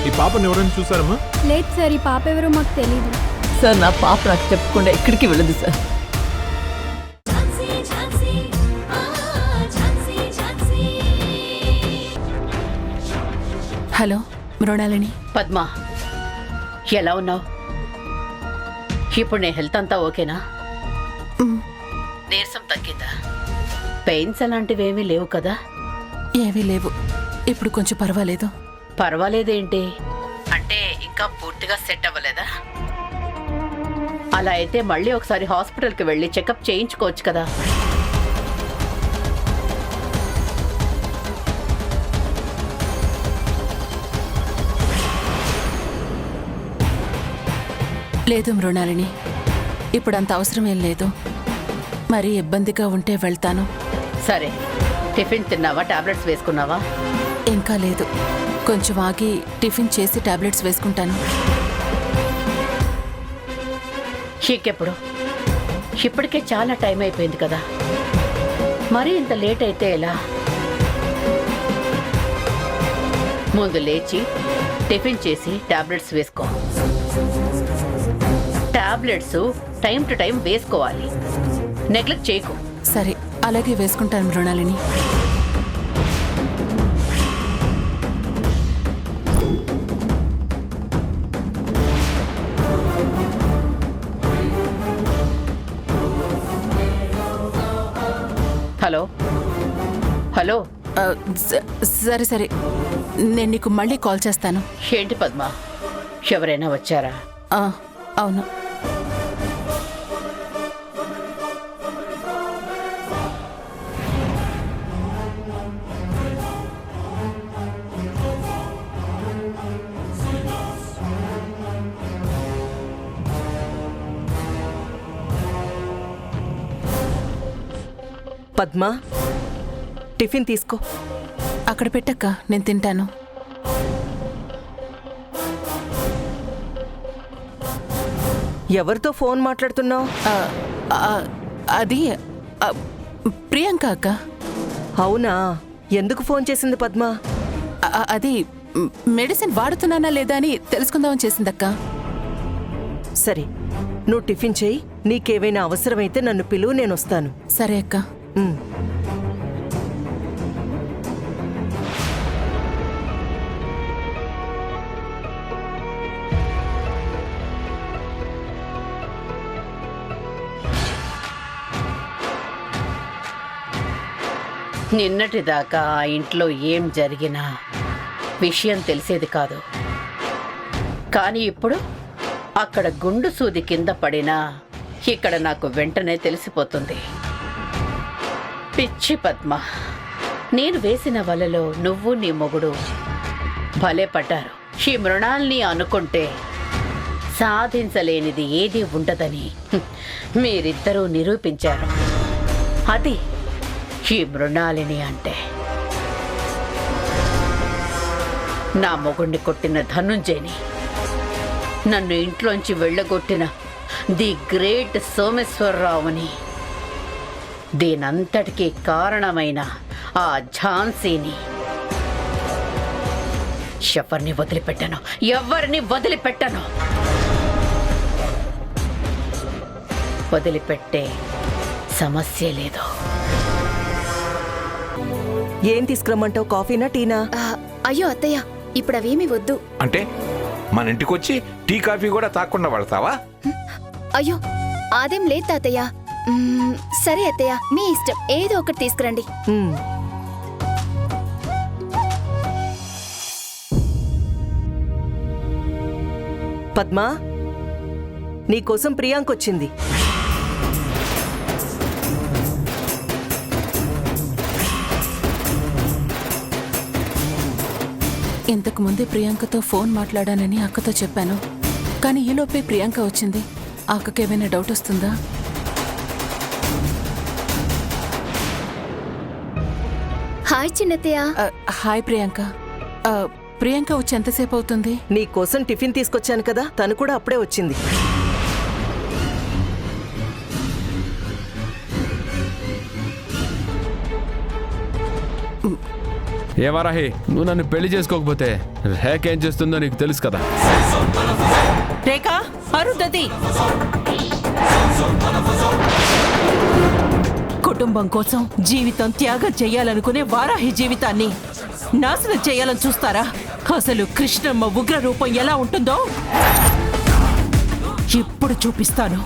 ఈ పాపను ఎవరైనా చూసారమ్మా? లేదు సార్, ఈ పాప ఎవరో మాకు తెలీదు సార్. నా పాప నాకు చెప్పకుండా ఎక్కడికి వెళ్ళదు సార్. హలో మృణాలిని. పద్మ, ఎలా ఉన్నావు? ఇప్పుడు నీ హెల్త్ అంతా ఓకేనా? నీరసం తగ్గిందా? పెయిన్స్ అలాంటివి ఏమీ లేవు కదా? ఏమీ లేవు, ఇప్పుడు కొంచెం పర్వాలేదు. పర్వాలేదేంటి అంటే ఇంకా పూర్తిగా సెట్ అవ్వలేదా? అలా అయితే మళ్ళీ ఒకసారి హాస్పిటల్కి వెళ్ళి చెకప్ చేయించుకోవచ్చు కదా. లేదు మృణాలిని, ఇప్పుడు అంత అవసరం ఏం లేదు. మరీ ఇబ్బందిగా ఉంటే వెళ్తాను. సరే, టిఫిన్ తిన్నావా? టాబ్లెట్స్ వేసుకున్నావా? ఇంకా లేదు, కొంచెం ఆగి టిఫిన్ చేసి టాబ్లెట్స్ వేసుకుంటాను. ఇంకెప్పుడు? ఇప్పటికే చాలా టైం అయిపోయింది కదా, మరీ ఇంత లేట్ అయితే ఎలా? ముందు లేచి టిఫిన్ చేసి టాబ్లెట్స్ వేసుకో. టాబ్లెట్స్ టైం టు టైం వేసుకోవాలి, నెగ్లెక్ట్ చేయకు. సరే, అలాగే వేసుకుంటాను మృణాలిని. Hello hello. సరే సరే, నేను నీకు మళ్ళీ కాల్ చేస్తాను. ఏంటి పద్మ, ఎవరైనా వచ్చారా? అవును. పద్మ, టిఫిన్ తీసుకో. అక్కడ పెట్టక్క, నేను తింటాను. ఎవరితో ఫోన్ మాట్లాడుతున్నావు? అది ప్రియాంక అక్క. అవునా? ఎందుకు ఫోన్ చేసింది పద్మ? అది మెడిసిన్ వాడుతున్నానా లేదా అని తెలుసుకుందామని చేసిందక్క. సరే, నువ్వు టిఫిన్ చేయి. నీకేవైనా అవసరమైతే నన్ను పిలువు, నేను వస్తాను. సరే అక్క. నిన్నటిదాకా ఆ ఇంట్లో ఏం జరిగినా విషయం తెలిసేది కాదు. కానీ ఇప్పుడు అక్కడ గుండు సూది కింద పడినా ఇక్కడ నాకు వెంటనే తెలిసిపోతుంది. పిచ్చి పద్మ, నేను వేసిన వలలో నువ్వు నీ మొగుడు భలే పడ్డారు. ఈ మృణాల్ని అనుకుంటే సాధించలేనిది ఏదీ ఉండదని మీరిద్దరూ నిరూపించారు. అది ఈ మృణాలిని అంటే. నా మొగుణ్ణి కొట్టిన ధనుంజయని, నన్ను ఇంట్లోంచి వెళ్ళగొట్టిన ది గ్రేట్ సోమేశ్వరరావుని, దీనంతటికీ కారణమైన ఆ ఝాన్సీని ఎవరిని వదిలిపెట్టను, ఎవరిని వదిలిపెట్టను. వదిలిపెట్టే సమస్య లేదు. ఏం తీసుకురమ్మంటావు? కాఫీనా టీనా? అయ్యో అత్తయ్య, ఇప్పుడు అవేమీ వద్దు. అంటే మన ఇంటికొచ్చి టీ కాఫీ కూడా తాకుండా పడతావా? అయ్యో అదేం లేదు తాతయ్య. సరే అత్తయ్య, మీ ఇష్టం, ఏదో ఒకటి తీసుకురండి. పద్మా, నీకోసం ప్రియాంక వచ్చింది. ఇంతకు ముందే ప్రియాంకతో ఫోన్ మాట్లాడానని అక్కతో చెప్పాను. కానీ ఈలోపే ప్రియాంక వచ్చింది. అక్కకేమైనా డౌట్ వస్తుందా? హాయ్ చిన్నత్తయ్య. హాయ్ ప్రియాంక. ప్రియాంక వచ్చి ఎంతసేపు అవుతుంది? నీకోసం టిఫిన్ తీసుకొచ్చాను కదా, తను కూడా అప్పుడే వచ్చింది. ఏ వారాహి, నువ్వు నన్ను పెళ్లి చేసుకోకపోతే రేఖ ఏం చేస్తుందో నీకు తెలుసు కదా. రేఖ, అరుంధతి, కుటుంబం కోసం జీవితం త్యాగం చెయ్యాలనుకునే వారాహి జీవితాన్ని నాశనం చేయాలని చూస్తారా? అసలు కృష్ణమ్మ ఉగ్ర రూపం ఎలా ఉంటుందో ఇప్పుడు చూపిస్తాను.